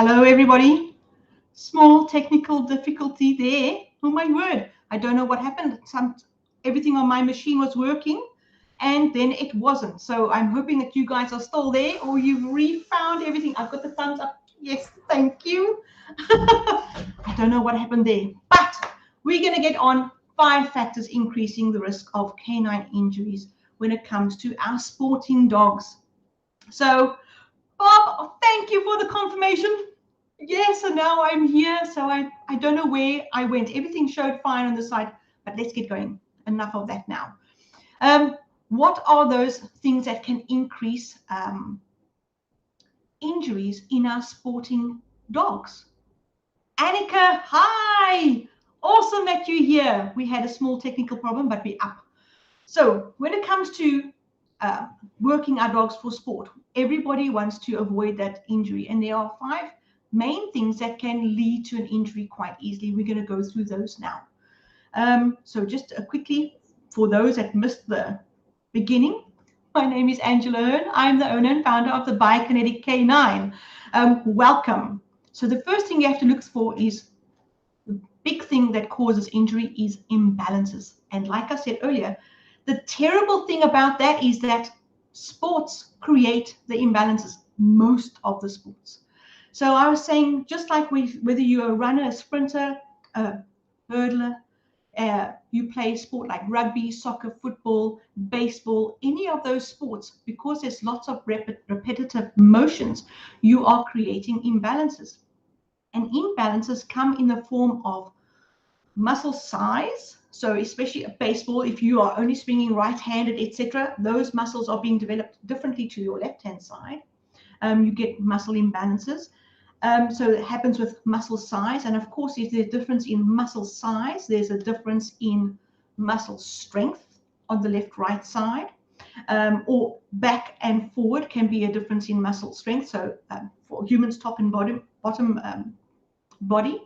Hello, everybody. Small technical difficulty there. Oh my word! I don't know what happened. Everything on my machine was working, and then it wasn't. So I'm hoping that you guys are still there, or you've refound everything. I've got the thumbs up. Yes, thank you. I don't know what happened there, but we're going to get on 5 factors increasing the risk of canine injuries when it comes to our sporting dogs. So, Bob, thank you for the confirmation. Yes, and now I'm here, so I don't know where I went. Everything showed fine on the side, but let's get going. Enough of that now. What are those things that can increase injuries in our sporting dogs? Annika, hi! Awesome that you're here. We had a small technical problem, but we're up. So when it comes to working our dogs for sport, everybody wants to avoid that injury, and there are 5 main things that can lead to an injury quite easily. We're going to go through those now. So just quickly, for those that missed the beginning, my name is Angela Hearn. I'm the owner and founder of the Biokinetic K9. Welcome. So the first thing you have to look for is the big thing that causes injury is imbalances. And like I said earlier, the terrible thing about that is that sports create the imbalances, most of the sports. So I was saying, just like whether you're a runner, a sprinter, a hurdler, you play sport like rugby, soccer, football, baseball, any of those sports, because there's lots of repetitive motions, you are creating imbalances. And imbalances come in the form of muscle size. So especially a baseball, if you are only swinging right-handed, etc., those muscles are being developed differently to your left-hand side. You get muscle imbalances. So it happens with muscle size. And of course, if there's a difference in muscle size, there's a difference in muscle strength on the left-right side. Or back and forward can be a difference in muscle strength. So for humans, top and bottom body.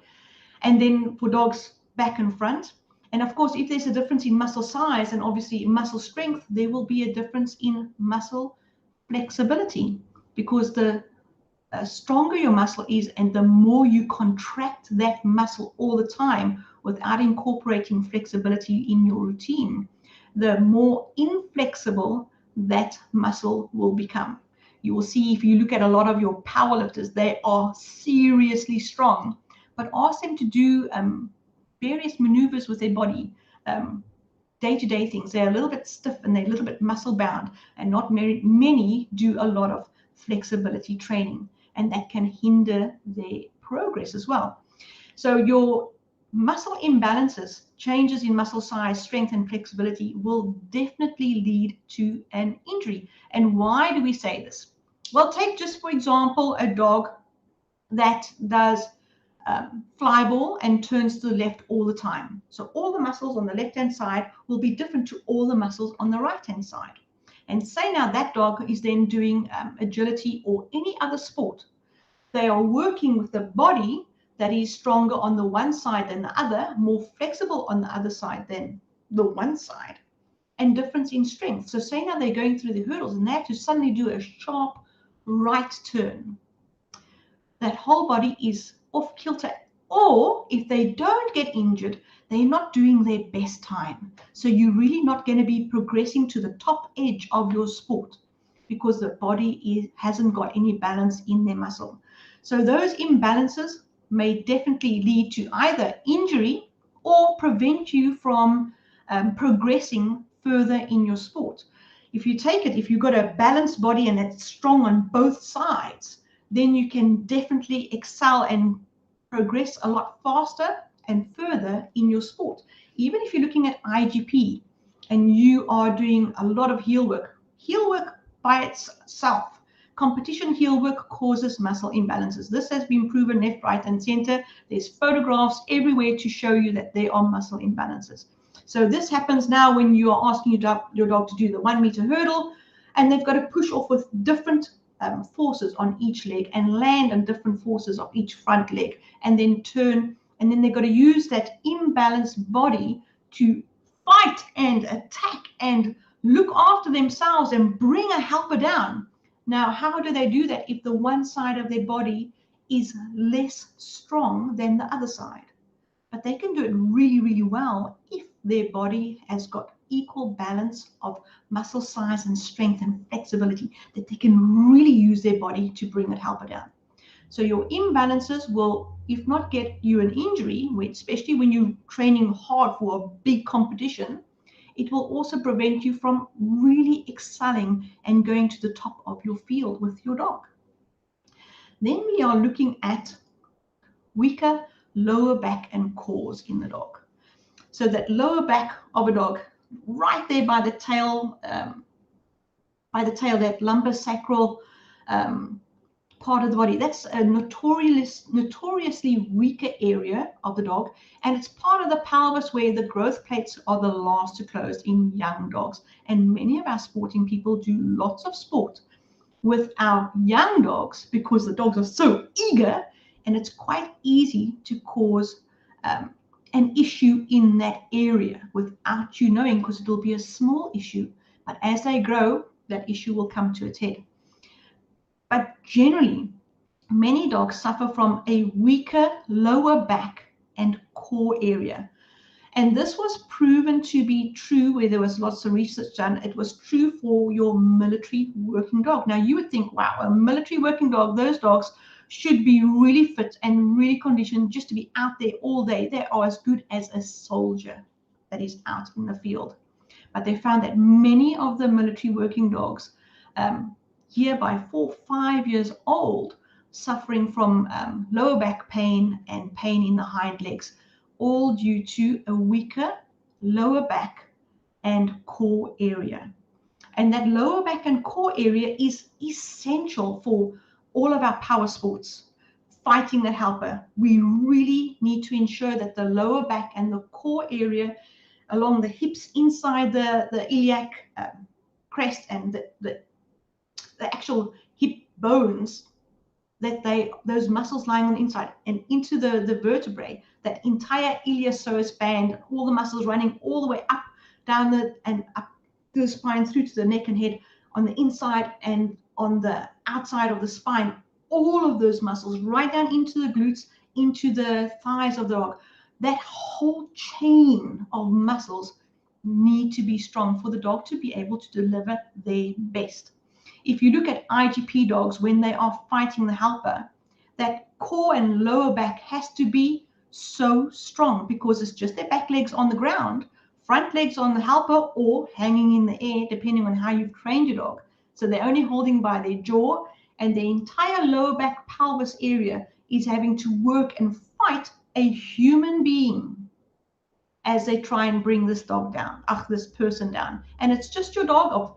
And then for dogs, back and front. And of course, if there's a difference in muscle size and obviously muscle strength, there will be a difference in muscle flexibility, because the stronger your muscle is and the more you contract that muscle all the time without incorporating flexibility in your routine, the more inflexible that muscle will become. You will see, if you look at a lot of your powerlifters, they are seriously strong, but ask them to do various maneuvers with their body, day-to-day things. They're a little bit stiff and they're a little bit muscle bound, and not many do a lot of flexibility training, and that can hinder their progress as well. So your muscle imbalances, changes in muscle size, strength, and flexibility will definitely lead to an injury. And why do we say this? Well, take just for example a dog that does fly ball and turns to the left all the time. So all the muscles on the left-hand side will be different to all the muscles on the right-hand side. And say now that dog is then doing agility or any other sport. They are working with the body that is stronger on the one side than the other, more flexible on the other side than the one side, and difference in strength. So say now they're going through the hurdles and they have to suddenly do a sharp right turn. That whole body is off kilter. Or if they don't get injured, they're not doing their best time. So you're really not going to be progressing to the top edge of your sport, because the body hasn't got any balance in their muscle. So those imbalances may definitely lead to either injury or prevent you from progressing further in your sport. If you take it, if you've got a balanced body and it's strong on both sides, then you can definitely excel and progress a lot faster and further in your sport. Even if you're looking at IGP and you are doing a lot of heel work by itself, competition heel work causes muscle imbalances. This has been proven left, right, and center. There's photographs everywhere to show you that there are muscle imbalances. So this happens now when you are asking your dog to do the 1 meter hurdle, and they've got to push off with different forces on each leg and land on different forces of each front leg, and then turn, and then they've got to use that imbalanced body to fight and attack and look after themselves and bring a helper down. Now, how do they do that if the one side of their body is less strong than the other side. But they can do it really, really well if their body has got equal balance of muscle size and strength and flexibility, that they can really use their body to bring that helper down. So your imbalances will, if not get you an injury, especially when you're training hard for a big competition, it will also prevent you from really excelling and going to the top of your field with your dog. Then we are looking at weaker lower back and cores in the dog. So that lower back of a dog, right there by the tail, that lumbosacral part of the body, that's a notoriously weaker area of the dog, and it's part of the pelvis where the growth plates are the last to close in young dogs. And many of our sporting people do lots of sport with our young dogs because the dogs are so eager, and it's quite easy to cause an issue in that area without you knowing, because it will be a small issue, but as they grow, that issue will come to its head. But generally, many dogs suffer from a weaker lower back and core area. And this was proven to be true where there was lots of research done. It was true for your military working dog. Now, you would think, wow, a military working dog, those dogs should be really fit and really conditioned just to be out there all day. They are as good as a soldier that is out in the field. But they found that many of the military working dogs, here by 4 or 5 years old, suffering from lower back pain and pain in the hind legs, all due to a weaker lower back and core area. And that lower back and core area is essential for all of our power sports. Fighting that helper, we really need to ensure that the lower back and the core area along the hips inside the iliac crest and the actual hip bones, that those muscles lying on the inside and into the vertebrae, that entire iliopsoas band, all the muscles running all the way up, down up the spine through to the neck and head, on the inside and on the outside of the spine, all of those muscles right down into the glutes, into the thighs of the dog. That whole chain of muscles need to be strong for the dog to be able to deliver their best. If you look at IGP dogs, when they are fighting the helper, that core and lower back has to be so strong, because it's just their back legs on the ground, front legs on the helper, or hanging in the air, depending on how you've trained your dog. So they're only holding by their jaw, and the entire lower back pelvis area is having to work and fight a human being as they try and bring this dog down, this person down. And it's just your dog of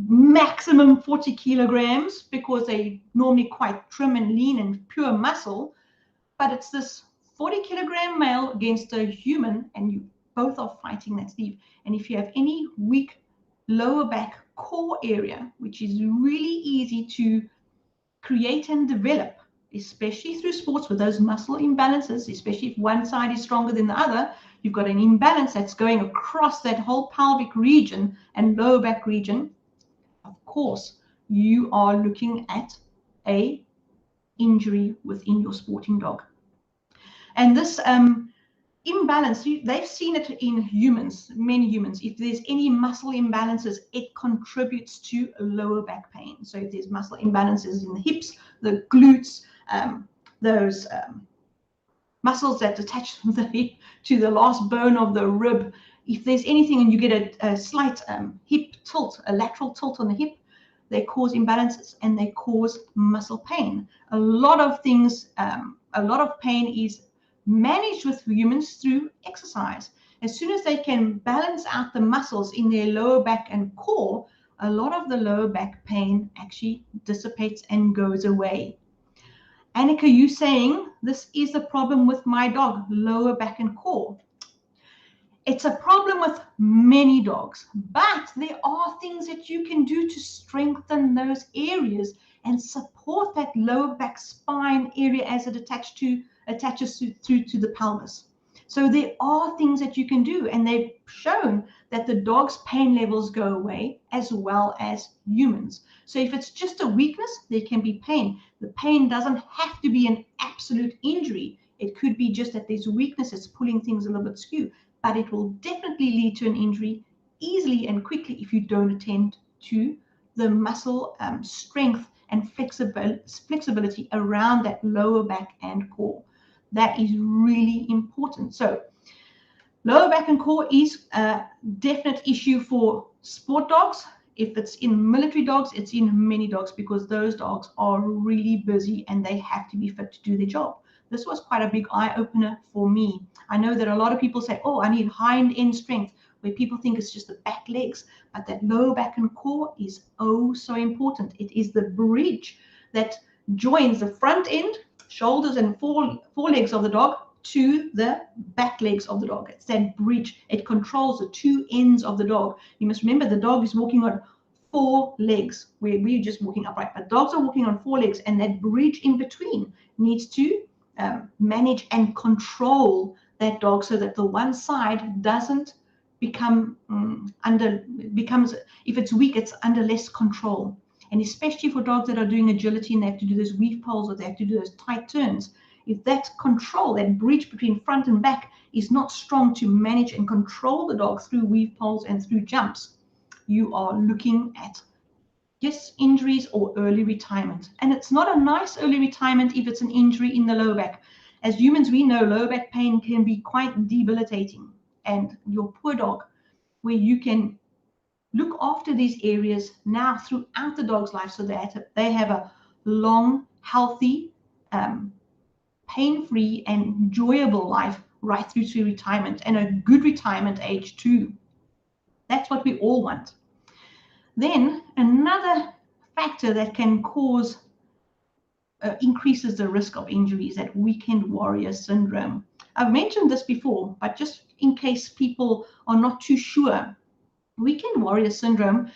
maximum 40 kilograms, because they normally quite trim and lean and pure muscle, but it's this 40-kilogram male against a human, and you both are fighting that sleeve. And if you have any weak lower back core area, which is really easy to create and develop, especially through sports with those muscle imbalances, especially if one side is stronger than the other, you've got an imbalance that's going across that whole pelvic region and lower back region. Of course, you are looking at a injury within your sporting dog. And this imbalance, they've seen it in humans, many humans. If there's any muscle imbalances, it contributes to lower back pain. So if there's muscle imbalances in the hips, the glutes, those muscles that attach the hip to the last bone of the rib, if there's anything and you get a slight hip tilt, a lateral tilt on the hip, they cause imbalances and they cause muscle pain. A lot of things, a lot of pain is managed with humans through exercise. As soon as they can balance out the muscles in their lower back and core, a lot of the lower back pain actually dissipates and goes away. Annika, you saying this is a problem with my dog, lower back and core. It's a problem with many dogs, but there are things that you can do to strengthen those areas and support that lower back spine area as it attaches through to the pelvis. So there are things that you can do, and they've shown that the dog's pain levels go away as well as humans. So if it's just a weakness, there can be pain. The pain doesn't have to be an absolute injury. It could be just that there's weakness, it's pulling things a little bit skew, but it will definitely lead to an injury easily and quickly if you don't attend to the muscle strength and flexibility around that lower back and core. That is really important. So lower back and core is a definite issue for sport dogs. If it's in military dogs, it's in many dogs, because those dogs are really busy and they have to be fit to do their job. This was quite a big eye-opener for me. I know that a lot of people say, oh, I need hind-end strength, where people think it's just the back legs, but that lower back and core is oh so important. It is the bridge that joins the front end, shoulders and forelegs of the dog to the back legs of the dog. It's that bridge. It controls the two ends of the dog. You must remember the dog is walking on 4 legs, where we're just walking upright, but dogs are walking on 4 legs, and that bridge in between needs to manage and control that dog so that the one side doesn't become becomes, if it's weak, it's under less control. And especially for dogs that are doing agility and they have to do those weave poles or they have to do those tight turns, if that control, that bridge between front and back is not strong to manage and control the dog through weave poles and through jumps, you are looking at yes, injuries or early retirement. And it's not a nice early retirement if it's an injury in the lower back. As humans, we know lower back pain can be quite debilitating. And your poor dog, where you can look after these areas now throughout the dog's life so that they have a long, healthy, pain-free and enjoyable life right through to retirement, and a good retirement age too. That's what we all want. Then another factor that can cause increases the risk of injury is that weekend warrior syndrome. I've mentioned this before, but just in case people are not too sure, weekend warrior syndrome,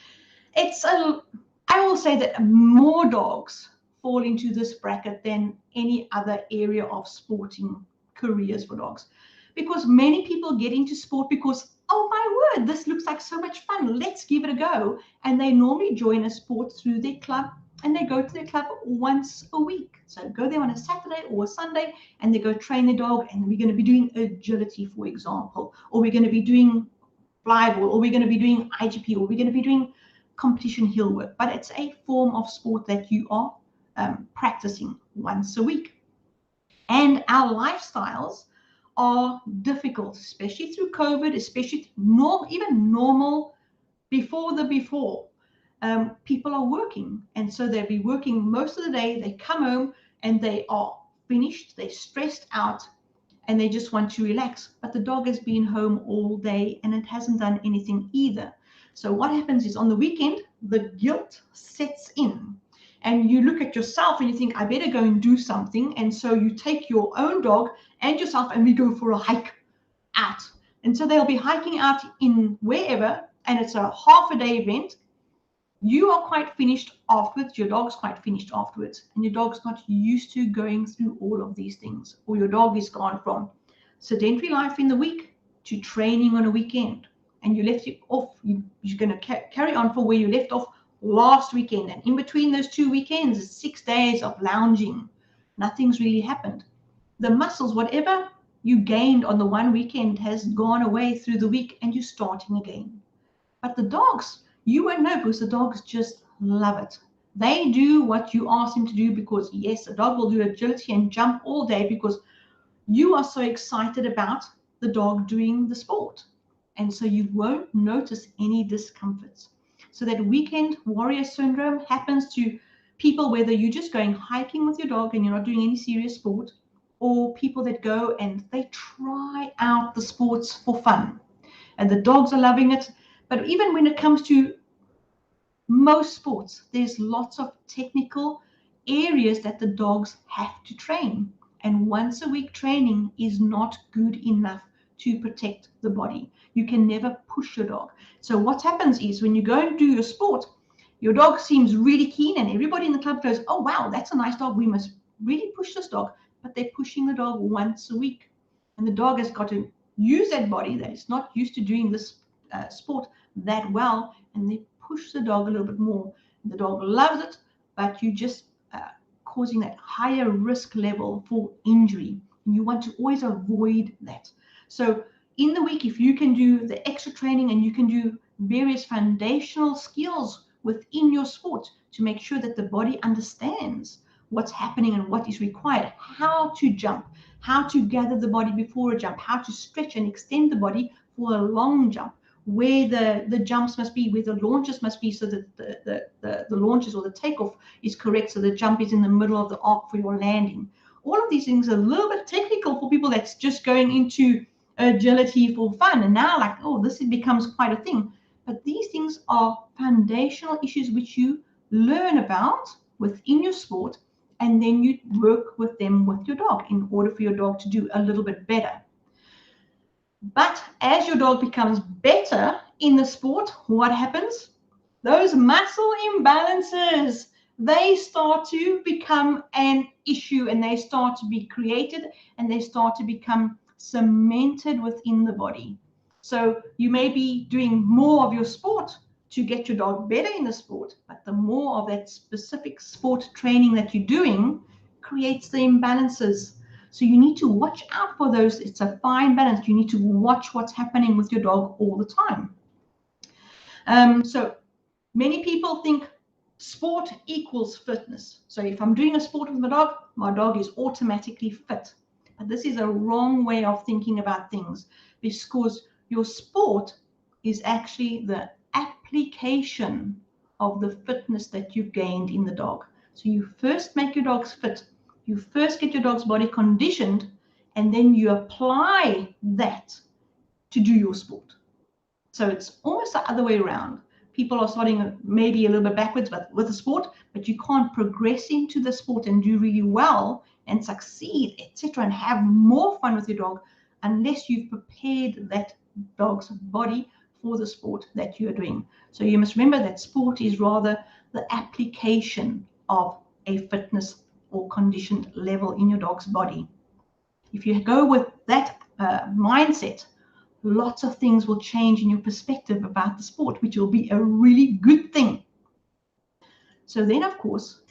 I will say that more dogs fall into this bracket than any other area of sporting careers for dogs, because many people get into sport because, oh my word, this looks like so much fun, let's give it a go. And they normally join a sport through their club, and they go to their club once a week. So go there on a Saturday or a Sunday and they go train their dog, and we're going to be doing agility, for example, or we're going to be doing flyball, or we're going to be doing IGP, or we're going to be doing competition hill work. But it's a form of sport that you are practicing once a week. And our lifestyles are difficult, especially through COVID, especially even normal before. People are working, and so they'll be working most of the day. They come home and they are finished, they're stressed out, and they just want to relax. But the dog has been home all day and it hasn't done anything either. So what happens is on the weekend, the guilt sets in. And you look at yourself and you think, I better go and do something. And so you take your own dog and yourself and we go for a hike out. And so they'll be hiking out in wherever, and it's a half a day event. You are quite finished afterwards, your dog's quite finished afterwards, and your dog's not used to going through all of these things. Or your dog is gone from sedentary life in the week to training on a weekend, and you left it off. You're going to carry on for where you left off last weekend, and in between those 2 weekends is 6 days of lounging. Nothing's really happened. The muscles, whatever you gained on the one weekend, has gone away through the week, and you're starting again. But the dogs, you won't know, because the dogs just love it. They do what you ask them to do, because yes, a dog will do agility and jump all day because you are so excited about the dog doing the sport. And so you won't notice any discomforts. So that weekend warrior syndrome happens to people, whether you're just going hiking with your dog and you're not doing any serious sport, or people that go and they try out the sports for fun. And the dogs are loving it. But even when it comes to most sports, there's lots of technical areas that the dogs have to train. And once a week training is not good enough to protect the body. You can never push your dog. So what happens is when you go and do your sport, your dog seems really keen and everybody in the club goes, oh, wow, that's a nice dog. We must really push this dog. But they're pushing the dog once a week. And the dog has got to use that body that is not used to doing this sport that well, and they push the dog a little bit more. The dog loves it, but you just causing that higher risk level for injury. And you want to always avoid that. So in the week, if you can do the extra training and you can do various foundational skills within your sport to make sure that the body understands what's happening and what is required, how to jump, how to gather the body before a jump, how to stretch and extend the body for a long jump, where the jumps must be, where the launches must be, so that the launches or the takeoff is correct, so the jump is in the middle of the arc for your landing. All of these things are a little bit technical for people that's just going into agility for fun, and now like, oh, this becomes quite a thing. But these things are foundational issues which you learn about within your sport, and then you work with them with your dog in order for your dog to do a little bit better. But as your dog becomes better in the sport, what happens? Those muscle imbalances, they start to become an issue, and they start to be created, and they start to become cemented within the body. So you may be doing more of your sport to get your dog better in the sport, but the more of that specific sport training that you're doing creates the imbalances. So you need to watch out for those. It's a fine balance. You need to watch what's happening with your dog all the time. So many people think sport equals fitness. So if I'm doing a sport with my dog is automatically fit. But this is a wrong way of thinking about things, because your sport is actually the application of the fitness that you've gained in the dog. So you first make your dogs fit. You first get your dog's body conditioned, and then you apply that to do your sport. So it's almost the other way around. People are starting maybe a little bit backwards with the sport, but you can't progress into the sport and do really well and succeed, etc., and have more fun with your dog unless you've prepared that dog's body for the sport that you're doing. So you must remember that sport is rather the application of a fitness or conditioned level in your dog's body. If you go with that mindset, lots of things will change in your perspective about the sport, which will be a really good thing. So then, of course,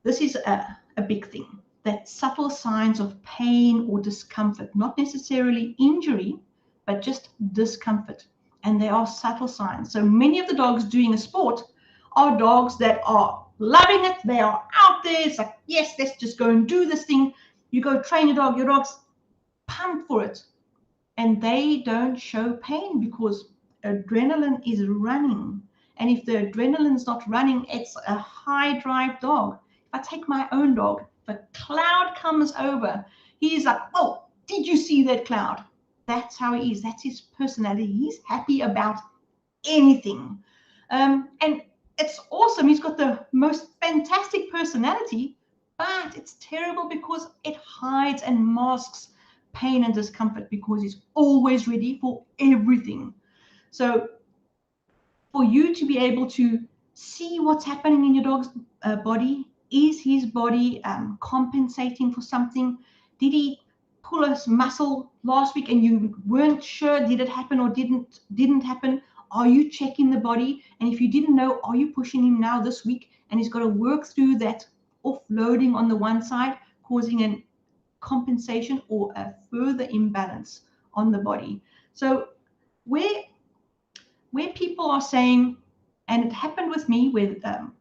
this is a big thing, that subtle signs of pain or discomfort, not necessarily injury, but just discomfort. And they are subtle signs. So many of the dogs doing a sport are dogs that are loving it. They are out there. It's like, yes, let's just go and do this thing. You go train your dog's pumped for it. And they don't show pain because adrenaline is running. And if the adrenaline's not running, it's a high drive dog. If I take my own dog, if a cloud comes over, he's like, oh, did you see that cloud? That's how he is. That's his personality. He's happy about anything. And it's awesome. He's got the most fantastic personality, but it's terrible because it hides and masks pain and discomfort, because he's always ready for everything. So for you to be able to see what's happening in your dog's body, is his body compensating for something? Did he pull a muscle last week and you weren't sure, did it happen or didn't happen? Are you checking the body? And if you didn't know, are you pushing him now this week? And he's got to work through that offloading on the one side, causing an compensation or a further imbalance on the body. So where people are saying, and it happened with me where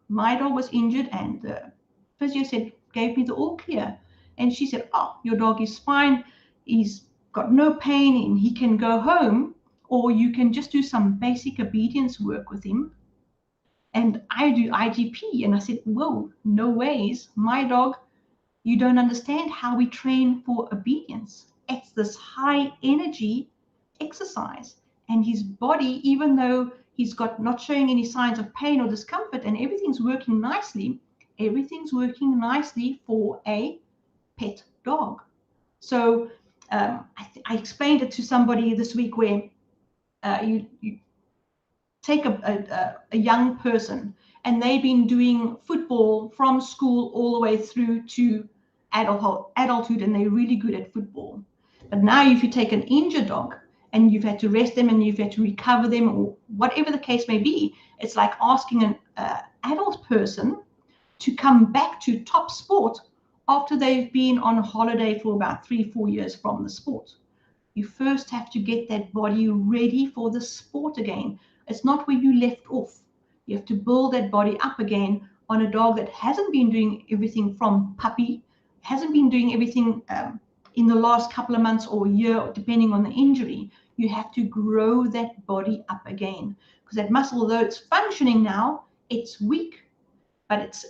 my dog was injured and the physio gave me the all clear, and she said, oh, your dog is fine, he's got no pain and he can go home, or you can just do some basic obedience work with him. And I do IGP, and I said, whoa, no ways, my dog, you don't understand how we train for obedience. It's this high energy exercise. And his body, even though he's got not showing any signs of pain or discomfort and everything's working nicely for a pet dog. So I explained it to somebody this week where you take a young person and they've been doing football from school all the way through to adulthood, and they're really good at football. But now if you take an injured dog and you've had to rest them and you've had to recover them, or whatever the case may be. It's like asking an adult person to come back to top sport after they've been on holiday for about 3-4 years from the sport. You first have to get that body ready for the sport again. It's not where you left off. You have to build that body up again on a dog that hasn't been doing everything from puppy, hasn't been doing everything in the last couple of months or year, depending on the injury. You have to grow that body up again, because that muscle, although it's functioning now, it's weak, but it's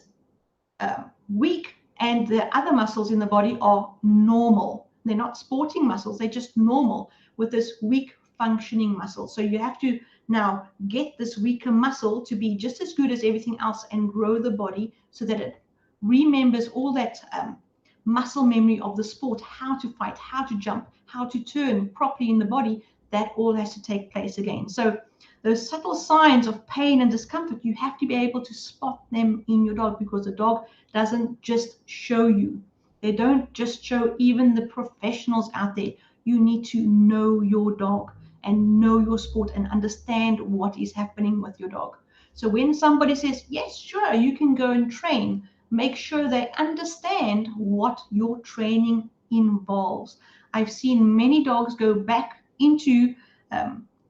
weak, and the other muscles in the body are normal. They're not sporting muscles, they're just normal with this weak functioning muscle. So you have to now get this weaker muscle to be just as good as everything else and grow the body so that it remembers all that muscle memory of the sport, how to fight, how to jump, how to turn properly in the body. That all has to take place again. So those subtle signs of pain and discomfort, you have to be able to spot them in your dog, because the dog doesn't just show you. They don't just show even the professionals out there. You need to know your dog and know your sport and understand what is happening with your dog. So when somebody says, yes, sure, you can go and train, make sure they understand what your training involves. I've seen many dogs go back into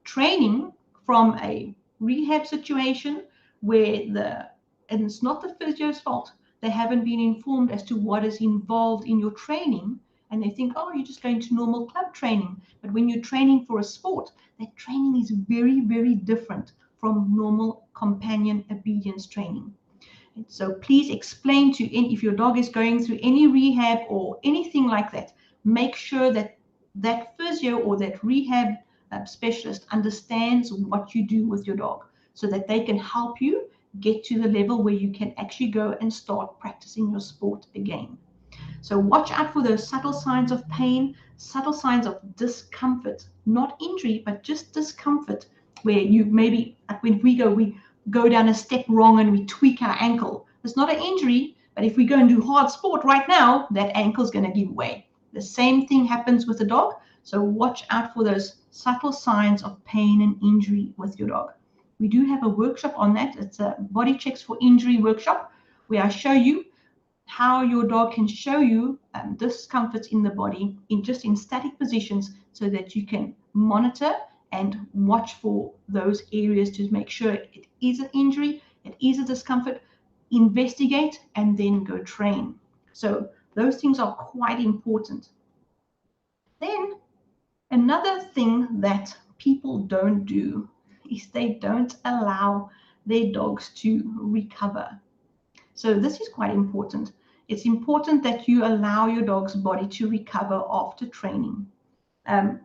training from a rehab situation where and it's not the physio's fault, they haven't been informed as to what is involved in your training, and they think, oh, you're just going to normal club training. But when you're training for a sport, that training is very, very different from normal companion obedience training. And so please explain if your dog is going through any rehab or anything like that, make sure that that physio or that rehab specialist understands what you do with your dog, so that they can help you get to the level where you can actually go and start practicing your sport again. So watch out for those subtle signs of pain, subtle signs of discomfort, not injury, but just discomfort, where you maybe, like when we go down a step wrong and we tweak our ankle. It's not an injury, but if we go and do hard sport right now, that ankle's going to give way. The same thing happens with the dog. So watch out for those subtle signs of pain and injury with your dog. We do have a workshop on that. It's a body checks for injury workshop, where I show you how your dog can show you discomfort in the body in static positions, so that you can monitor and watch for those areas to make sure it is an injury, it is a discomfort, investigate, and then go train. So those things are quite important. Then another thing that people don't do is they don't allow their dogs to recover. So this is quite important. It's important that you allow your dog's body to recover after training.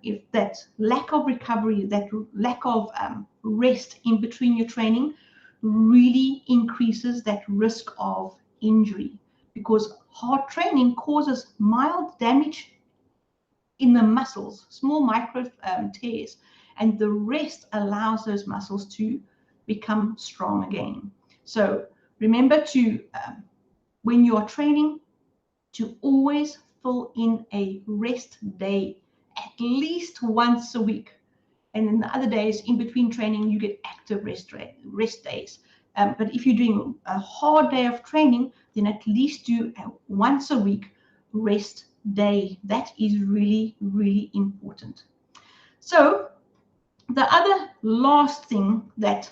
If that lack of recovery, that lack of rest in between your training really increases that risk of injury, because hard training causes mild damage in the muscles, small micro tears, and the rest allows those muscles to become strong again. So remember to, when you are training, to always fill in a rest day at least once a week. And then the other days in between training, you get active rest days. But if you're doing a hard day of training, then at least do a once a week rest day. That is really, really important. So the other last thing that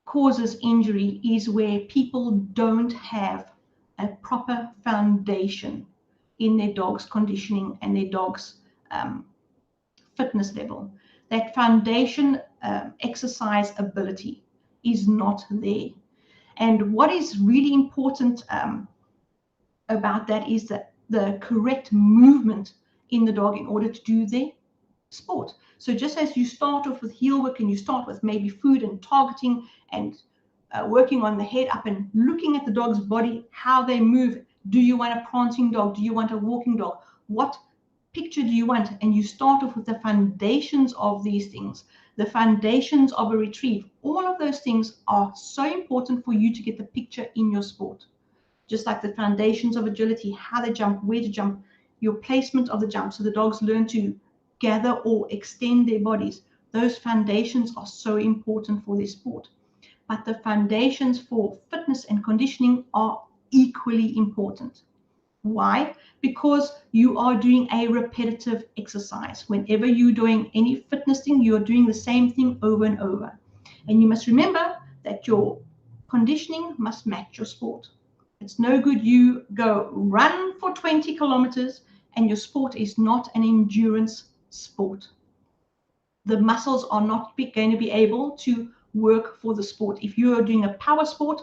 causes injury is where people don't have a proper foundation in their dog's conditioning and their dog's fitness level. That foundation exercise ability is not there. And what is really important about that is that the correct movement in the dog in order to do their sport. So just as you start off with heel work and you start with maybe food and targeting and working on the head up and looking at the dog's body, how they move. Do you want a prancing dog? Do you want a walking dog? What picture do you want? And you start off with the foundations of these things, the foundations of a retrieve. All of those things are so important for you to get the picture in your sport. Just like the foundations of agility, how they jump, where to jump, your placement of the jump, so the dogs learn to gather or extend their bodies. Those foundations are so important for their sport. But the foundations for fitness and conditioning are equally important. Why? Because you are doing a repetitive exercise. Whenever you're doing any fitness thing, you're doing the same thing over and over. And you must remember that your conditioning must match your sport. It's no good you go run for 20 kilometers and your sport is not an endurance sport. The muscles are not going to be able to work for the sport. If you are doing a power sport,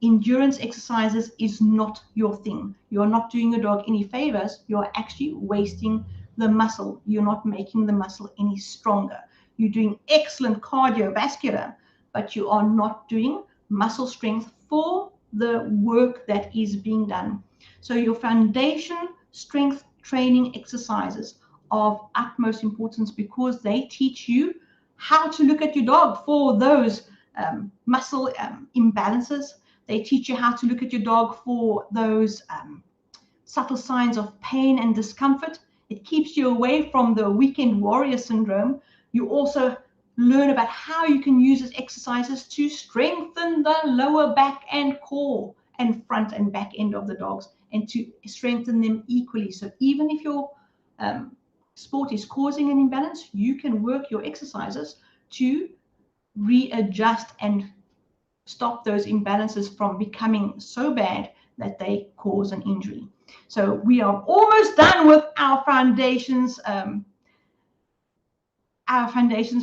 endurance exercises is not your thing. You're not doing your dog any favors. You're actually wasting the muscle. You're not making the muscle any stronger. You're doing excellent cardiovascular, but you are not doing muscle strength for the work that is being done. So your foundation strength training exercises are of utmost importance because they teach you how to look at your dog for those muscle imbalances. They teach you how to look at your dog for those subtle signs of pain and discomfort. It keeps you away from the weekend warrior syndrome. You also learn about how you can use these exercises to strengthen the lower back and core and front and back end of the dogs and to strengthen them equally. So even if your sport is causing an imbalance, you can work your exercises to readjust and stop those imbalances from becoming so bad that they cause an injury. So we are almost done with our foundations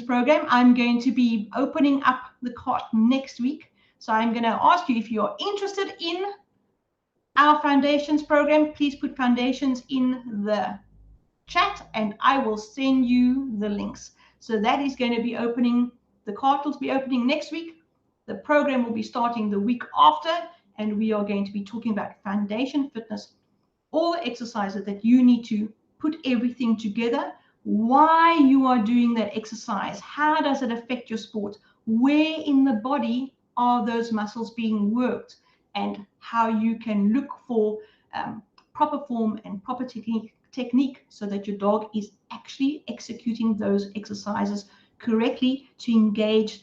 program. I'm going to be opening up the cart next week. So I'm going to ask you if you're interested in our foundations program, please put foundations in the chat and I will send you the links. So that is going to be opening, the cart will be opening next week. The program will be starting the week after, and we are going to be talking about foundation fitness, all the exercises that you need to put everything together, why you are doing that exercise, how does it affect your sport, where in the body are those muscles being worked, and how you can look for proper form and proper technique so that your dog is actually executing those exercises correctly to engage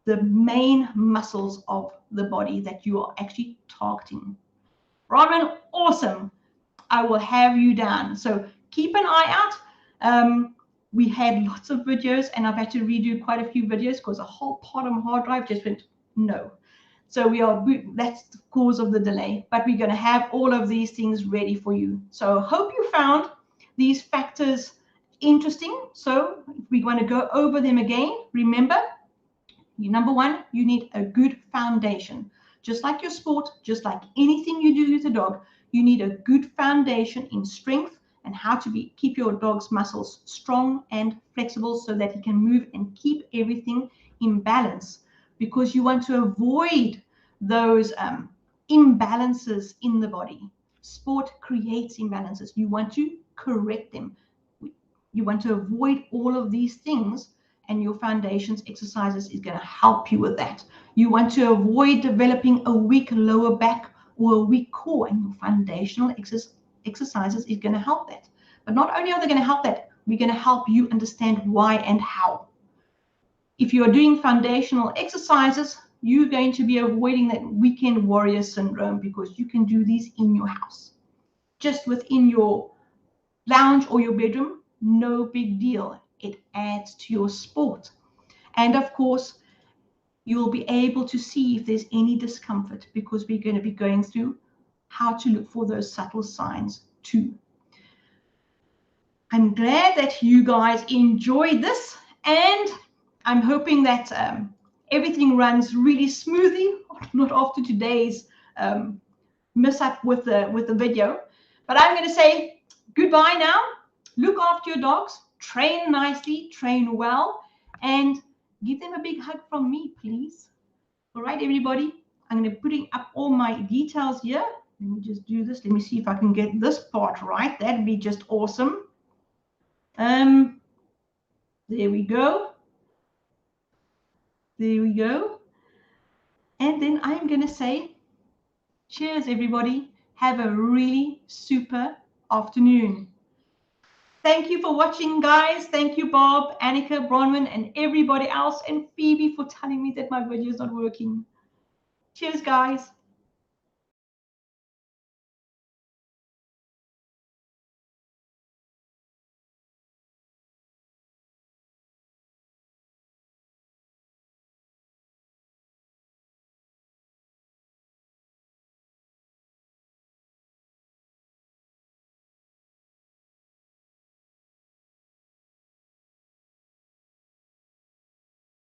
the main muscles of the body that you are actually targeting. Robin, awesome. I will have you down. So keep an eye out. We had lots of videos and I've had to redo quite a few videos because a whole part of my hard drive just went no. So that's the cause of the delay, but we're going to have all of these things ready for you. So hope you found these factors interesting. So if we want to go over them again, remember, number one, you need a good foundation. Just like your sport, just like anything you do with a dog, you need a good foundation in strength and how to keep your dog's muscles strong and flexible so that he can move and keep everything in balance, because you want to avoid those imbalances in the body. Sport creates imbalances. You want to correct them. You want to avoid all of these things, and your foundations exercises is going to help you with that. You want to avoid developing a weak lower back or a weak core, and your foundational exercises is going to help that. But not only are they going to help that, we're going to help you understand why and how. If you're doing foundational exercises, you're going to be avoiding that weekend warrior syndrome because you can do these in your house, just within your lounge or your bedroom. No big deal. It adds to your sport. And of course, you'll be able to see if there's any discomfort because we're going to be going through how to look for those subtle signs too. I'm glad that you guys enjoyed this, and I'm hoping that everything runs really smoothly, not after today's mishap with the video. But I'm going to say goodbye now. Look after your dogs, train nicely, train well, and give them a big hug from me, please. All right, everybody, I'm going to be putting up all my details here. Let me just do this. Let me see if I can get this part right. That'd be just awesome. There we go. There we go. And then I'm going to say, cheers, everybody. Have a really super afternoon. Thank you for watching, guys. Thank you, Bob, Annika, Bronwyn, and everybody else, and Phoebe for telling me that my video is not working. Cheers, guys.